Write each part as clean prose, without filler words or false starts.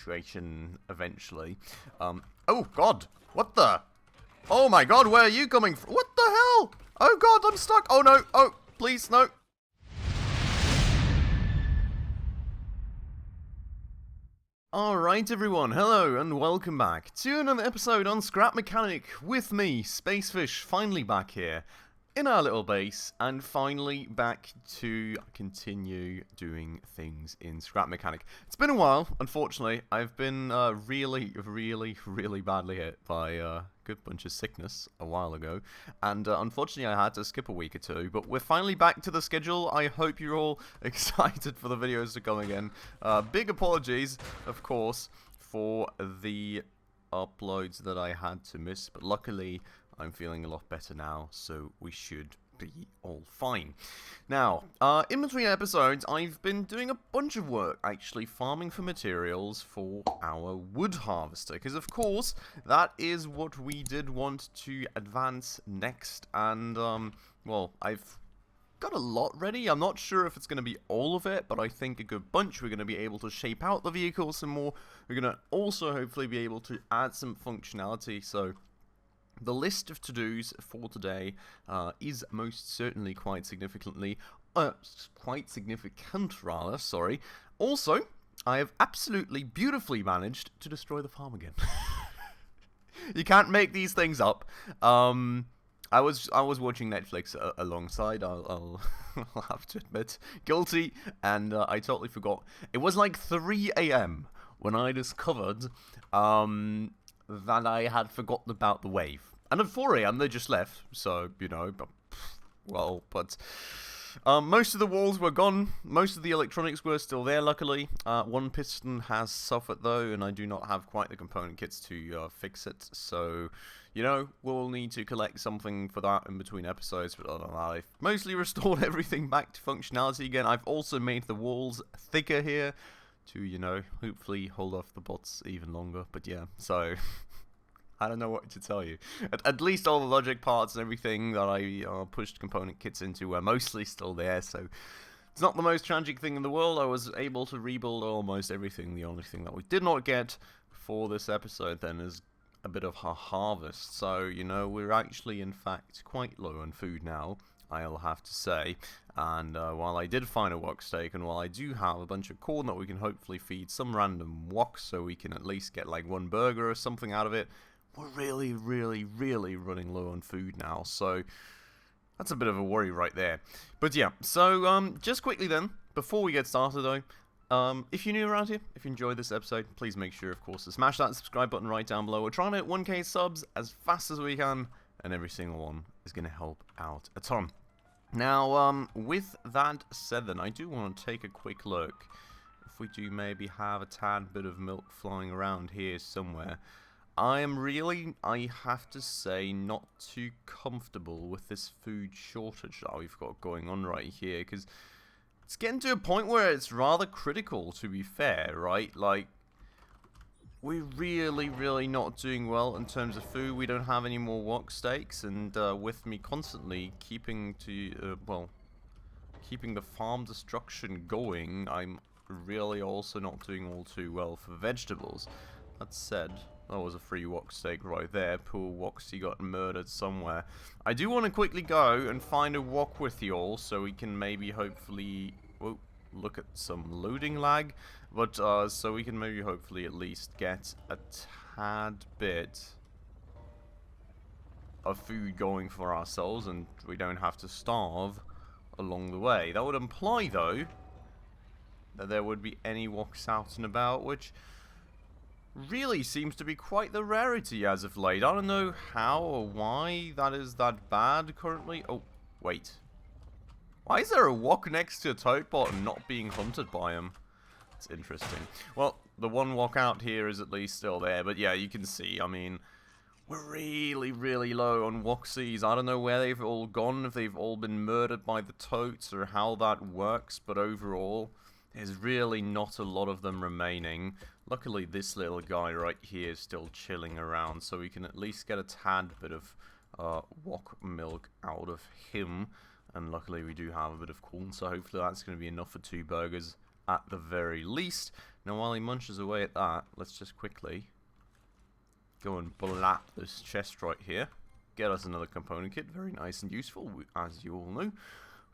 situation eventually. Oh god! What the? Oh my god, where are you coming from? What the hell? Oh god, I'm stuck! Oh no! Oh, please, no! Alright everyone, hello and welcome back to another episode on Scrap Mechanic with me, Spacefish, finally back here in our little base and finally back to continue doing things in Scrap Mechanic. It's been a while, unfortunately. I've been really badly hit by a good bunch of sickness a while ago, and unfortunately I had to skip a week or two, but we're finally back to the schedule. I hope you're all excited for the videos to come again. Big apologies, of course, for the uploads that I had to miss, but luckily I'm feeling a lot better now, so we should be all fine. Now, in between episodes, I've been doing a bunch of work, actually farming for materials for our wood harvester, because of course, that is what we did want to advance next, and, well, I've got a lot ready. I'm not sure if it's going to be all of it, but I think a good bunch. We're going to be able to shape out the vehicle some more. We're going to also hopefully be able to add some functionality, so the list of to-dos for today is most certainly quite significant rather, sorry. Also, I have absolutely beautifully managed to destroy the farm again. You can't make these things up. I was watching Netflix alongside, I'll have to admit. Guilty, and I totally forgot. It was like 3 AM when I discovered that I had forgotten about the wave. And at 4 AM they just left, so, you know, but most of the walls were gone, most of the electronics were still there, luckily. One piston has suffered though, and I do not have quite the component kits to fix it, so, you know, we'll need to collect something for that in between episodes, but other than that, I've mostly restored everything back to functionality again. I've also made the walls thicker here, to, you know, hopefully hold off the bots even longer, but yeah, so I don't know what to tell you. At least all the logic parts and everything that I pushed component kits into are mostly still there, so it's not the most tragic thing in the world. I was able to rebuild almost everything. The only thing that we did not get for this episode then is a bit of a harvest, so, you know, we're actually in fact quite low on food now, I'll have to say. And while I did find a wok steak, and while I do have a bunch of corn that we can hopefully feed some random wok so we can at least get like one burger or something out of it, we're really running low on food now, so that's a bit of a worry right there. But yeah, so just quickly then, before we get started though, if you're new around here, if you enjoyed this episode, please make sure, of course, to smash that subscribe button right down below. We're trying to hit 1K subs as fast as we can, and every single one is going to help out a ton. Now, with that said then, I do want to take a quick look if we do maybe have a tad bit of milk flying around here somewhere. I am really, I have to say, not too comfortable with this food shortage that we've got going on right here, because it's getting to a point where it's rather critical, to be fair, right? Like, we're really not doing well in terms of food. We don't have any more wok steaks, and with me constantly keeping to, keeping the farm destruction going, I'm really also not doing all too well for vegetables. That said, that was a free wok steak right there. Poor Woxy got murdered somewhere. I do want to quickly go and find a wok with you all, so we can maybe hopefully look at some loading lag, but so we can maybe hopefully at least get a tad bit of food going for ourselves, and we don't have to starve along the way. That would imply though that there would be any woks out and about, which really seems to be quite the rarity as of late. I don't know how or why that is that bad currently. Oh, wait. Why is there a wok next to a toadbot and not being hunted by him? It's interesting. Well, the one wok out here is at least still there, but yeah, you can see, I mean, we're really low on woksies. I don't know where they've all gone, if they've all been murdered by the toads or how that works, but overall, there's really not a lot of them remaining. Luckily, this little guy right here is still chilling around, so we can at least get a tad bit of wok milk out of him. And luckily, we do have a bit of corn, so hopefully that's going to be enough for 2 burgers at the very least. Now, while he munches away at that, let's just quickly go and blap this chest right here. Get us another component kit. Very nice and useful, as you all know.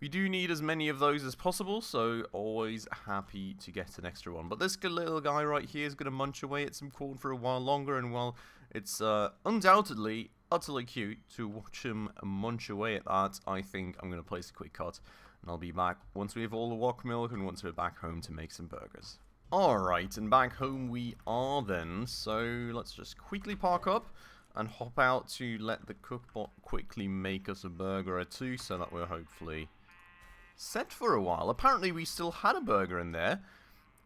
We do need as many of those as possible, so always happy to get an extra one. But this little guy right here is going to munch away at some corn for a while longer, and while it's undoubtedly utterly cute to watch him munch away at that, I think I'm going to place a quick cut, and I'll be back once we have all the wok milk and once we're back home to make some burgers. Alright, and back home we are then, so let's just quickly park up and hop out to let the cookbot quickly make us a burger or two, so that we're hopefully set for a while. Apparently we still had a burger in there,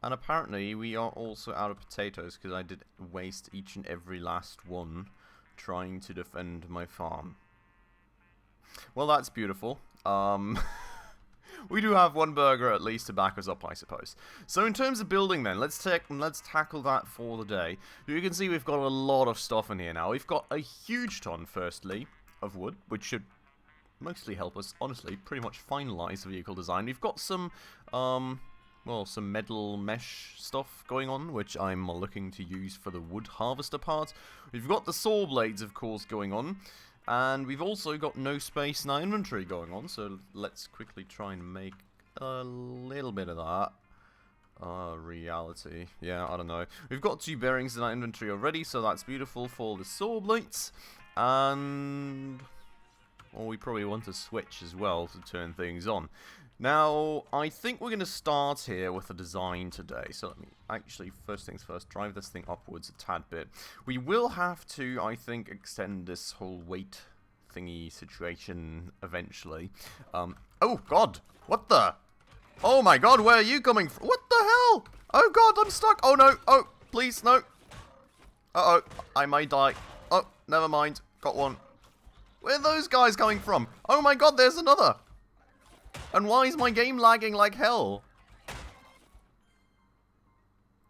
and apparently we are also out of potatoes, because I did waste each and every last one trying to defend my farm. Well, that's beautiful. We do have one burger at least to back us up, I suppose. So in terms of building then, let's tackle that for the day. You can see we've got a lot of stuff in here now. We've got a huge ton, firstly, of wood, which should mostly help us, honestly, pretty much finalize the vehicle design. We've got some, well, some metal mesh stuff going on, which I'm looking to use for the wood harvester part. We've got the saw blades, of course, going on. And we've also got no space in our inventory going on, so let's quickly try and make a little bit of that. Reality. Yeah, I don't know. We've got 2 bearings in our inventory already, so that's beautiful for the saw blades. And well, we probably want to switch as well to turn things on. Now, I think we're going to start here with a design today. So let me actually, first things first, drive this thing upwards a tad bit. We will have to, I think, extend this whole weight thingy situation eventually. Oh, God! What the? Oh, my God, where are you coming from? What the hell? Oh, God, I'm stuck. Oh, no. Oh, please, no. Uh-oh, I may die. Oh, never mind. Got one. Where are those guys coming from? Oh, my God, there's another. And why is my game lagging like hell?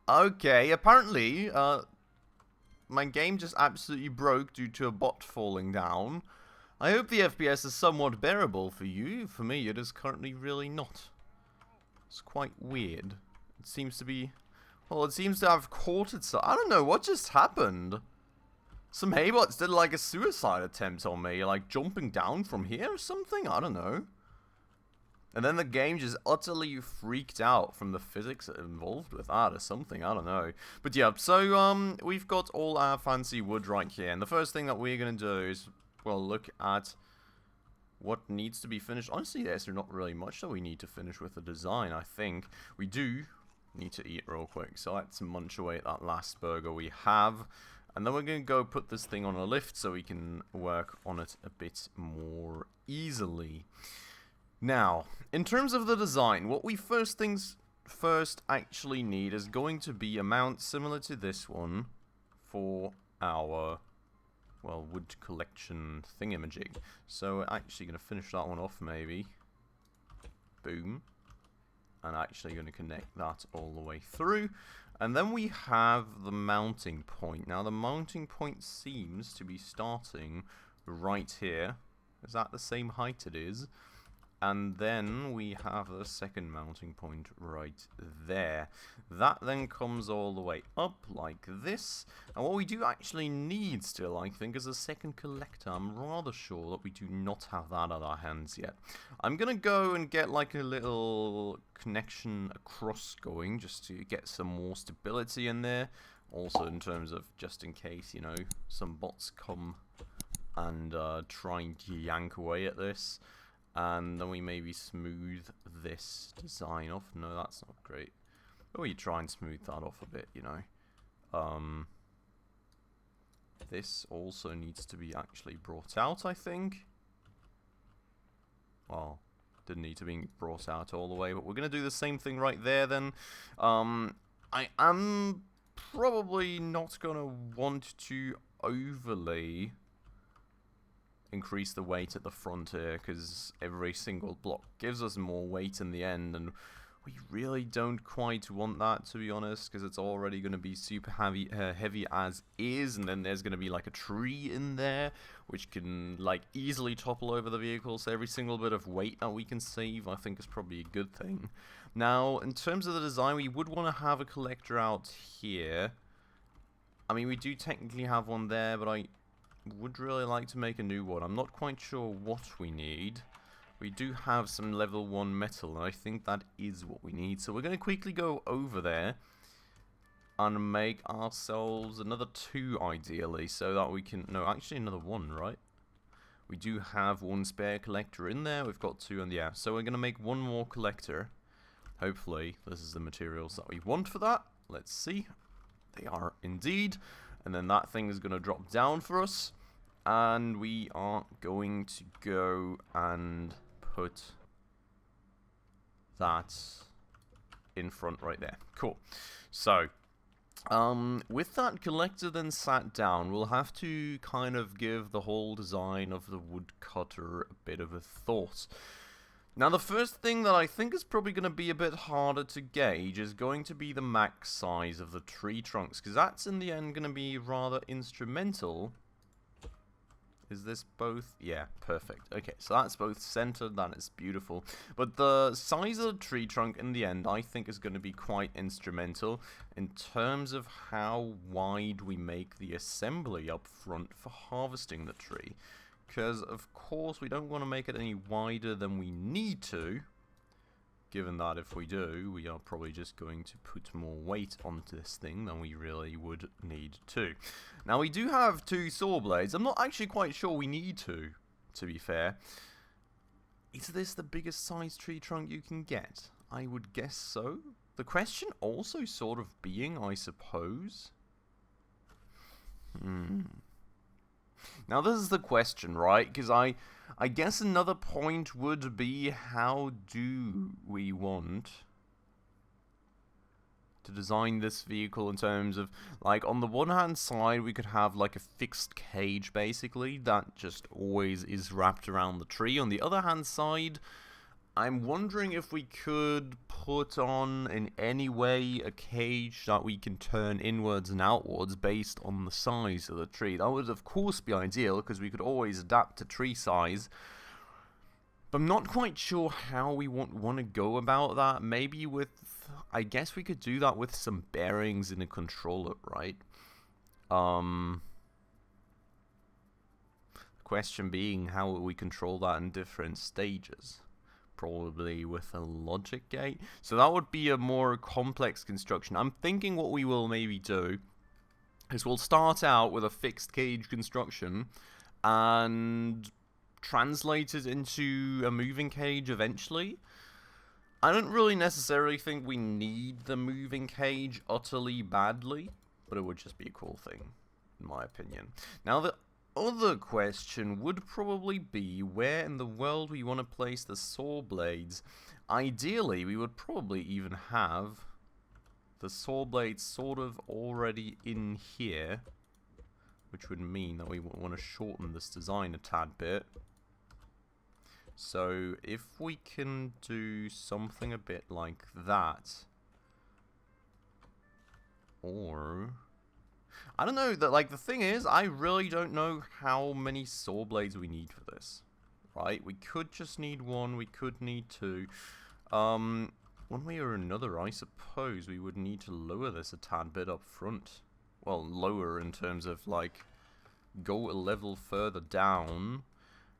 Okay, apparently, my game just absolutely broke due to a bot falling down. I hope the FPS is somewhat bearable for you. For me, it is currently really not. It's quite weird. It seems to be... well, it seems to have caught itself. I don't know, what just happened? Some haybots did like a suicide attempt on me, like jumping down from here or something? I don't know. And then the game just utterly freaked out from the physics involved with that or something, I don't know. But yeah, so we've got all our fancy wood right here. And the first thing that we're going to do is, well, look at what needs to be finished. Honestly, there's not really much that we need to finish with the design, I think. We do need to eat real quick, so let's munch away at that last burger we have. And then we're going to go put this thing on a lift so we can work on it a bit more easily. Now, in terms of the design, what we first actually need is going to be a mount similar to this one for our, well, wood collection thingamajig. So we're actually going to finish that one off maybe. Boom. And actually going to connect that all the way through. And then we have the mounting point. Now the mounting point seems to be starting right here. Is that the same height it is? And then we have the second mounting point right there. That then comes all the way up like this. And what we do actually need still, I think, is a second collector. I'm rather sure that we do not have that at our hands yet. I'm going to go and get like a little connection across going just to get some more stability in there. Also in terms of just in case, you know, some bots come and try and yank away at this. And then we maybe smooth this design off. No, that's not great. But we try and smooth that off a bit, you know. This also needs to be actually brought out, I think. Well, didn't need to be brought out all the way, but we're going to do the same thing right there then. I am probably not going to want to overlay... increase the weight at the front here, because every single block gives us more weight in the end, and we really don't quite want that, to be honest, because it's already going to be super heavy as is, and then there's going to be like a tree in there which can like easily topple over the vehicle. So every single bit of weight that we can save, I think, is probably a good thing. Now, in terms of the design, we would want to have a collector out here. I mean, we do technically have one there, but I would really like to make a new one. I'm not quite sure what we need. We do have some level 1 metal, and I think that is what we need. So we're going to quickly go over there and make ourselves another 2, ideally, so that we can... No, actually another 1, right? We do have 1 spare collector in there. We've got 2 on the app. So we're going to make 1 more collector. Hopefully, this is the materials that we want for that. Let's see. They are indeed. And then that thing is going to drop down for us. And we are going to go and put that in front right there. Cool. So, with that collector then sat down, we'll have to kind of give the whole design of the woodcutter a bit of a thought. Now, the first thing that I think is probably going to be a bit harder to gauge is going to be the max size of the tree trunks, because that's in the end going to be rather instrumental. Is this both? Yeah, perfect. Okay, so that's both centered, that is beautiful. But the size of the tree trunk in the end, I think, is going to be quite instrumental in terms of how wide we make the assembly up front for harvesting the tree. Because, of course, we don't want to make it any wider than we need to, given that if we do, we are probably just going to put more weight onto this thing than we really would need to. Now, we do have 2 saw blades. I'm not actually quite sure we need to be fair. Is this the biggest size tree trunk you can get? I would guess so. The question also sort of being, I suppose... Now, this is the question, right? Because I guess another point would be, how do we want to design this vehicle in terms of, like, on the one hand side, we could have, like, a fixed cage, basically, that just always is wrapped around the tree. On the other hand side, I'm wondering if we could put on, in any way, a cage that we can turn inwards and outwards based on the size of the tree. That would, of course, be ideal, because we could always adapt to tree size. But I'm not quite sure how we want to go about that. Maybe with... I guess we could do that with some bearings in a controller, right? The question being, how will we control that in different stages? Probably with a logic gate. So that would be a more complex construction. I'm thinking what we will maybe do is we'll start out with a fixed cage construction and translate it into a moving cage eventually. I don't really necessarily think we need the moving cage utterly badly, but it would just be a cool thing, in my opinion. Now, the other question would probably be where in the world we want to place the saw blades. Ideally, we would probably even have the saw blades sort of already in here, which would mean that we want to shorten this design a tad bit. So if we can do something a bit like that, or... I don't know, like, the thing is, I really don't know how many saw blades we need for this, right? We could just need 1, we could need 2. One way or another, I suppose we would need to lower this a tad bit up front. Well, lower in terms of, like, go a level further down.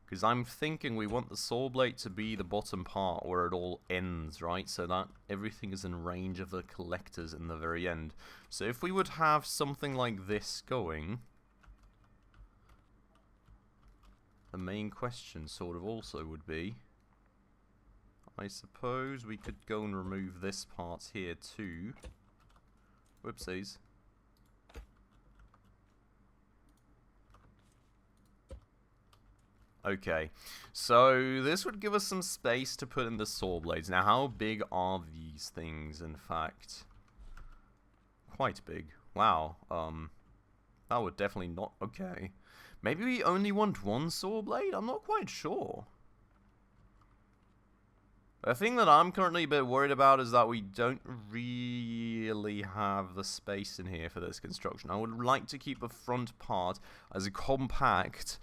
Because I'm thinking we want the saw blade to be the bottom part where it all ends, right? So that everything is in range of the collectors in the very end. So if we would have something like this going, the main question sort of also would be, I suppose we could go and remove this part here too. Whoopsies. Okay, so this would give us some space to put in the saw blades. Now, how big are these things, in fact? Quite big. Wow, that would definitely not... Okay. Maybe we only want 1 saw blade? I'm not quite sure. The thing that I'm currently a bit worried about is that we don't really have the space in here for this construction. I would like to keep the front part as compact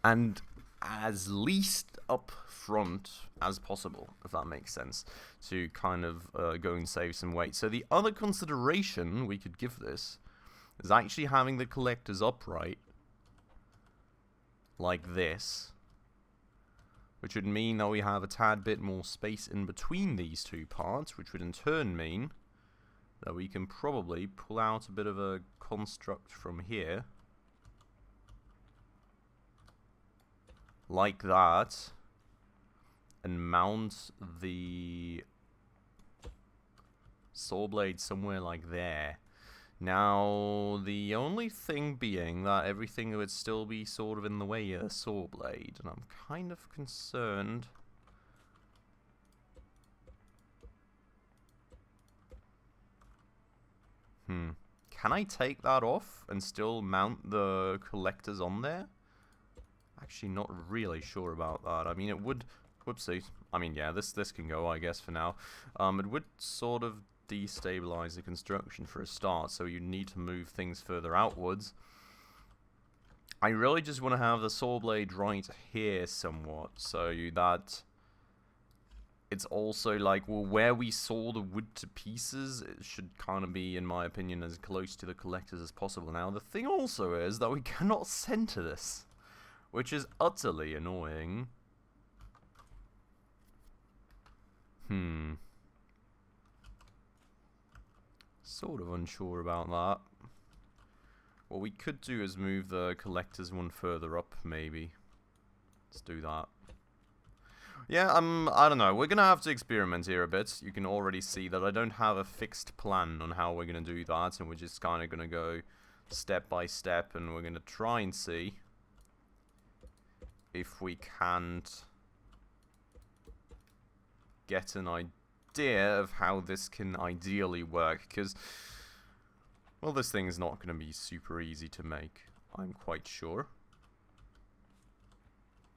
and as least up front as possible, if that makes sense, to kind of go and save some weight. So the other consideration we could give this is actually having the collectors upright like this, which would mean that we have a tad bit more space in between these two parts, which would in turn mean that we can probably pull out a bit of a construct from here, like that, and mount the saw blade somewhere like there. Now, the only thing being that everything would still be sort of in the way of the saw blade, and I'm kind of concerned. Can I take that off and still mount the collectors on there? Actually, not really sure about that. I mean, it would... Whoopsie. I mean, yeah, this can go, I guess, for now. It would sort of destabilize the construction for a start, so you need to move things further outwards. I really just want to have the saw blade right here somewhat, so that it's also like, well, where we saw the wood to pieces, it should kind of be, in my opinion, as close to the collectors as possible. Now, the thing also is that we cannot center this, which is utterly annoying. Sort of unsure about that. What we could do is move the collectors one further up, maybe. Let's do that. Yeah, I don't know. We're gonna have to experiment here a bit. You can already see that I don't have a fixed plan on how we're gonna do that, and we're just kind of gonna go step by step, and we're gonna try and see if we can't get an idea of how this can ideally work, because, well, this thing is not going to be super easy to make, I'm quite sure.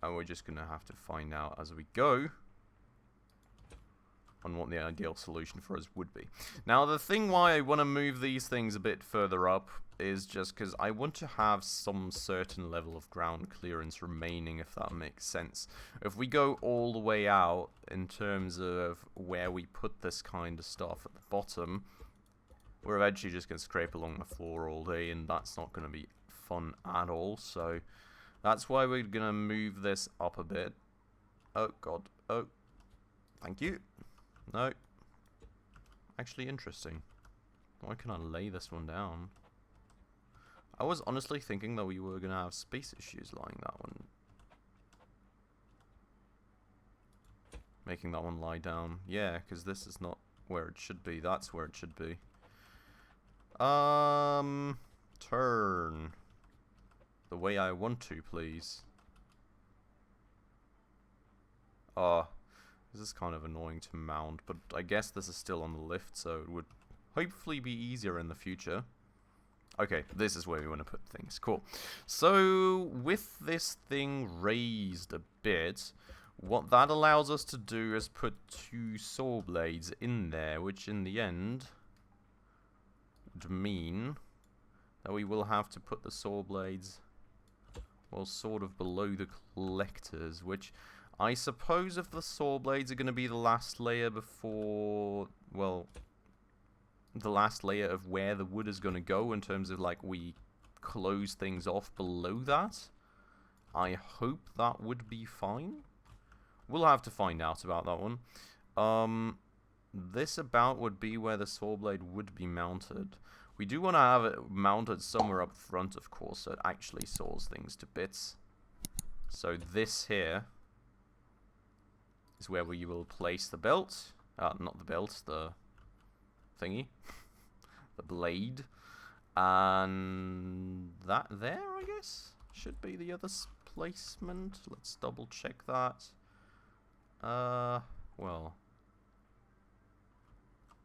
And we're just going to have to find out as we go on what the ideal solution for us would be. Now, the thing why I want to move these things a bit further up is just because I want to have some certain level of ground clearance remaining, if that makes sense. If we go all the way out in terms of where we put this kind of stuff at the bottom, we're eventually just going to scrape along the floor all day, and that's not going to be fun at all. So that's why we're going to move this up a bit. Oh, God. Oh, thank you. No. Actually, interesting. Why can I lay this one down? I was honestly thinking that we were going to have space issues lying that one. Making that one lie down. Yeah, because this is not where it should be. That's where it should be. Turn. The way I want to, please. This is kind of annoying to mount, but I guess this is still on the lift, so it would hopefully be easier in the future. Okay, this is where we want to put things. Cool. So, with this thing raised a bit, what that allows us to do is put two saw blades in there, which in the end would mean that we will have to put the saw blades, well, sort of below the collectors, which I suppose if the saw blades are going to be the last layer before, well, the last layer of where the wood is going to go in terms of, like, we close things off below that, I hope that would be fine. We'll have to find out about that one. This about would be where the saw blade would be mounted. We do want to have it mounted somewhere up front, of course, so it actually saws things to bits. So this here is where we will place the belt. Not the belt, the thingy. The blade. And that there, I guess, should be the other placement. Let's double check that. Well.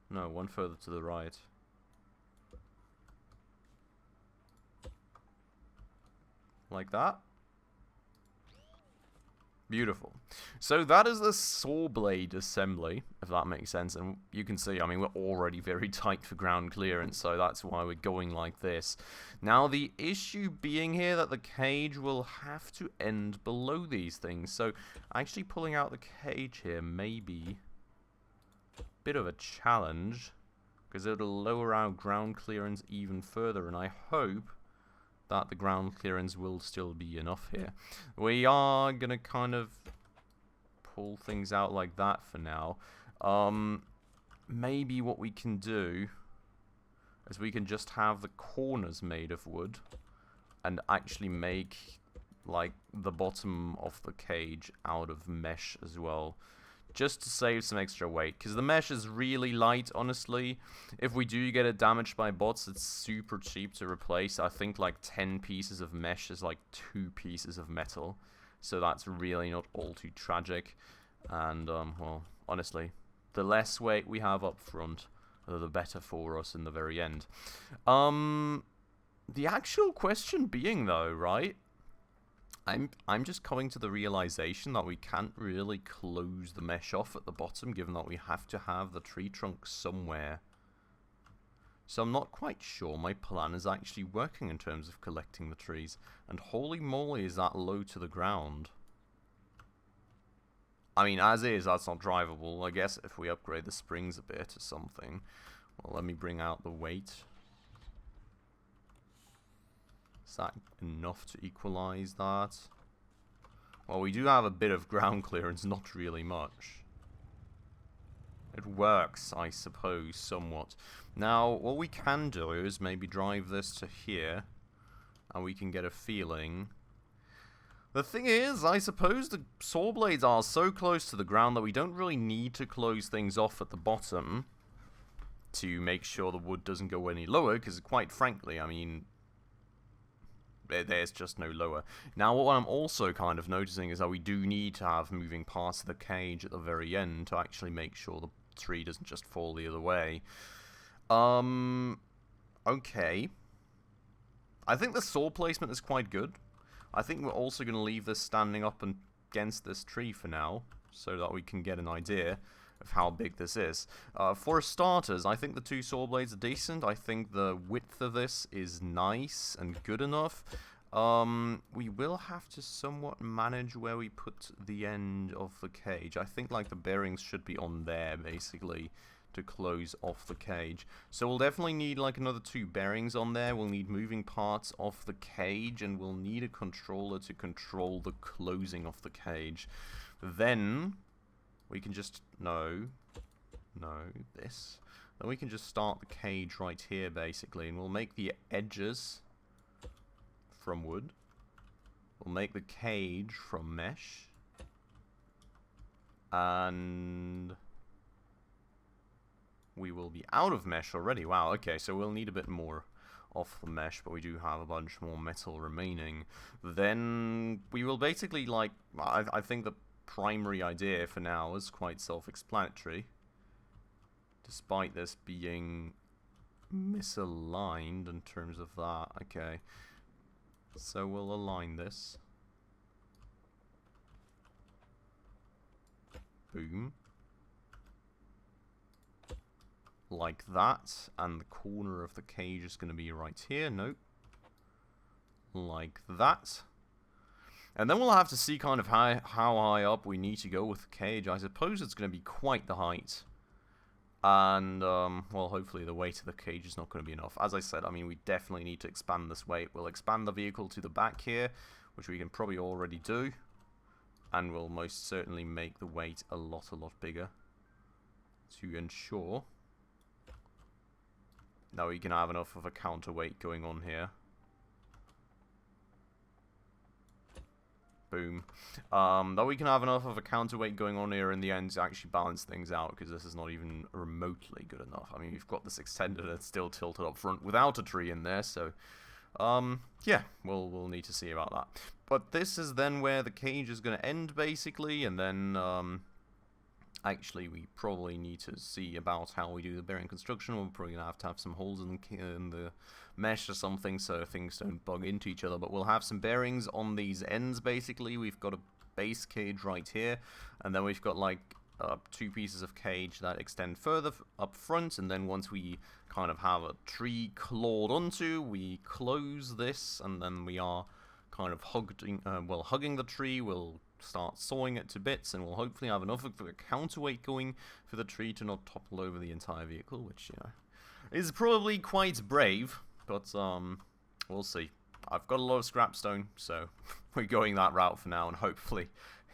No, one further to the right. Like that. Beautiful. So that is the saw blade assembly, if that makes sense. And you can see, I mean, we're already very tight for ground clearance, so that's why we're going like this. Now, the issue being here that the cage will have to end below these things. So actually pulling out the cage here may be a bit of a challenge, because it'll lower our ground clearance even further, and I hope that the ground clearance will still be enough here. We are going to kind of pull things out like that for now. Maybe what we can do is we can just have the corners made of wood and actually make like the bottom of the cage out of mesh as well, just to save some extra weight, because the mesh is really light, honestly. If we do get it damaged by bots, it's super cheap to replace. I think like 10 pieces of mesh is like 2 pieces of metal, so that's really not all too tragic. And well, honestly, the less weight we have up front, the better for us in the very end. The actual question being though, right? I'm just coming to the realization that we can't really close the mesh off at the bottom, given that we have to have the tree trunk somewhere. So I'm not quite sure my plan is actually working in terms of collecting the trees. And holy moly, is that low to the ground. I mean, as is, that's not drivable. I guess if we upgrade the springs a bit or something. Well, let me bring out the weight. Is that enough to equalize that? Well, we do have a bit of ground clearance, not really much. It works, I suppose, somewhat. Now, what we can do is maybe drive this to here, and we can get a feeling. The thing is, I suppose the saw blades are so close to the ground that we don't really need to close things off at the bottom to make sure the wood doesn't go any lower, because quite frankly, I mean, there's just no lower. Now, what I'm also kind of noticing is that we do need to have moving parts of the cage at the very end to actually make sure the tree doesn't just fall the other way. Okay. I think the saw placement is quite good. I think we're also going to leave this standing up against this tree for now, so that we can get an idea of how big this is. For starters, I think the 2 saw blades are decent. I think the width of this is nice and good enough. We will have to somewhat manage where we put the end of the cage. I think like the bearings should be on there, basically, to close off the cage. So we'll definitely need like another 2 bearings on there. We'll need moving parts off the cage, and we'll need a controller to control the closing of the cage. Then we can just, this. Then we can just start the cage right here, basically, and we'll make the edges from wood. We'll make the cage from mesh. And we will be out of mesh already. Wow, okay, so we'll need a bit more off the mesh, but we do have a bunch more metal remaining. Then we will basically, like, I think the primary idea for now is quite self-explanatory, despite this being misaligned in terms of that. Okay, so we'll align this. Boom. Like that, and the corner of the cage is going to be right here. Nope. Like that. And then we'll have to see kind of how high up we need to go with the cage. I suppose it's going to be quite the height. And, well, hopefully the weight of the cage is not going to be enough. As I said, I mean, we definitely need to expand this weight. We'll expand the vehicle to the back here, which we can probably already do. And we'll most certainly make the weight a lot bigger to ensure that we can have enough of a counterweight going on here. Boom. That we can have enough of a counterweight going on here in the end to actually balance things out, because this is not even remotely good enough. I mean, we've got this extended and it's still tilted up front without a tree in there, so yeah, we'll need to see about that. But this is then where the cage is going to end, basically, and then actually we probably need to see about how we do the bearing construction. We're probably going to have some holes in the mesh or something so things don't bug into each other, but we'll have some bearings on these ends, basically. We've got a base cage right here, and then we've got like 2 pieces of cage that extend further up front, and then once we kind of have a tree clawed onto, we close this, and then we are kind of hugging the tree. We'll start sawing it to bits, and we'll hopefully have enough of a counterweight going for the tree to not topple over the entire vehicle, which, you know, is probably quite brave, but we'll see. I've got a lot of scrap stone, so we're going that route for now, and hopefully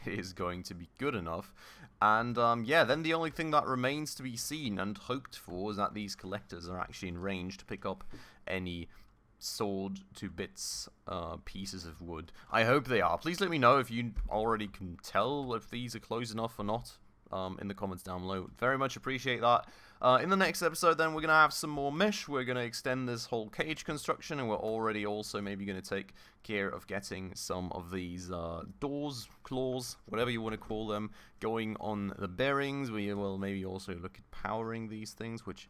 it is going to be good enough. And yeah, then the only thing that remains to be seen and hoped for is that these collectors are actually in range to pick up any sawed to bits pieces of wood. I hope they are. Please let me know if you already can tell if these are close enough or not in the comments down below. Very much appreciate that. In the next episode then, we're going to have some more mesh. We're going to extend this whole cage construction, and we're already also maybe going to take care of getting some of these doors, claws, whatever you want to call them, going on the bearings. We will maybe also look at powering these things, which,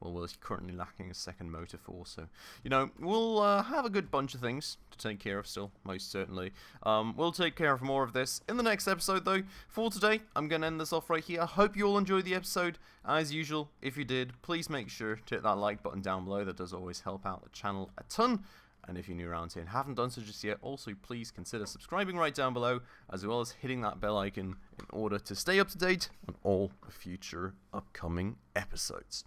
well, we're currently lacking a second motor for, so, you know, we'll have a good bunch of things to take care of still, most certainly. We'll take care of more of this in the next episode, though. For today, I'm going to end this off right here. I hope you all enjoyed the episode. As usual, if you did, please make sure to hit that like button down below. That does always help out the channel a ton. And if you're new around here and haven't done so just yet, also please consider subscribing right down below, as well as hitting that bell icon in order to stay up to date on all the future upcoming episodes.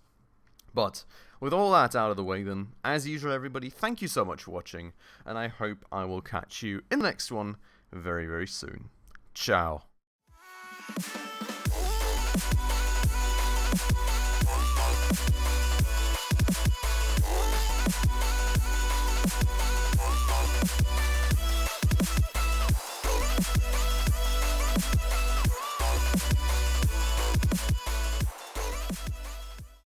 But with all that out of the way then, as usual everybody, thank you so much for watching, and I hope I will catch you in the next one very, very soon. Ciao.